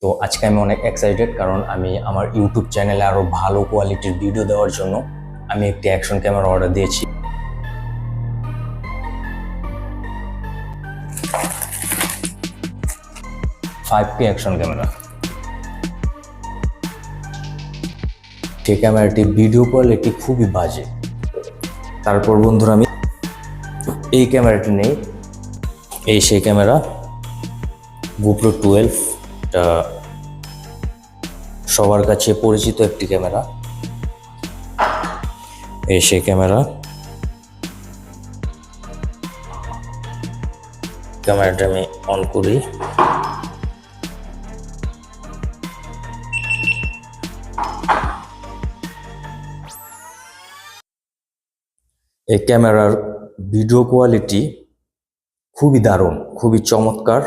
তো আজকে আমি অনেক এক্সাইটেড, কারণ আমি আমার ইউটিউব চ্যানেলে আরো ভালো কোয়ালিটির ভিডিও দেওয়ার জন্য আমি একটি অ্যাকশন ক্যামেরা অর্ডার দিয়েছি। 5K action camera. সেই ক্যামেরাটি ভিডিও কোয়ালিটি খুবই বাজে। তারপর বন্ধুরা আমি এই ক্যামেরাটি নেই, এই সেই ক্যামেরা GoPro 12, এটা সবার কাছে পরিচিত একটি ক্যামেরা। এই সেই ক্যামেরা, ক্যামেরাটা আমি অন করি। এই ক্যামেরার ভিডিও কোয়ালিটি খুবই দারুণ, খুবই চমৎকার।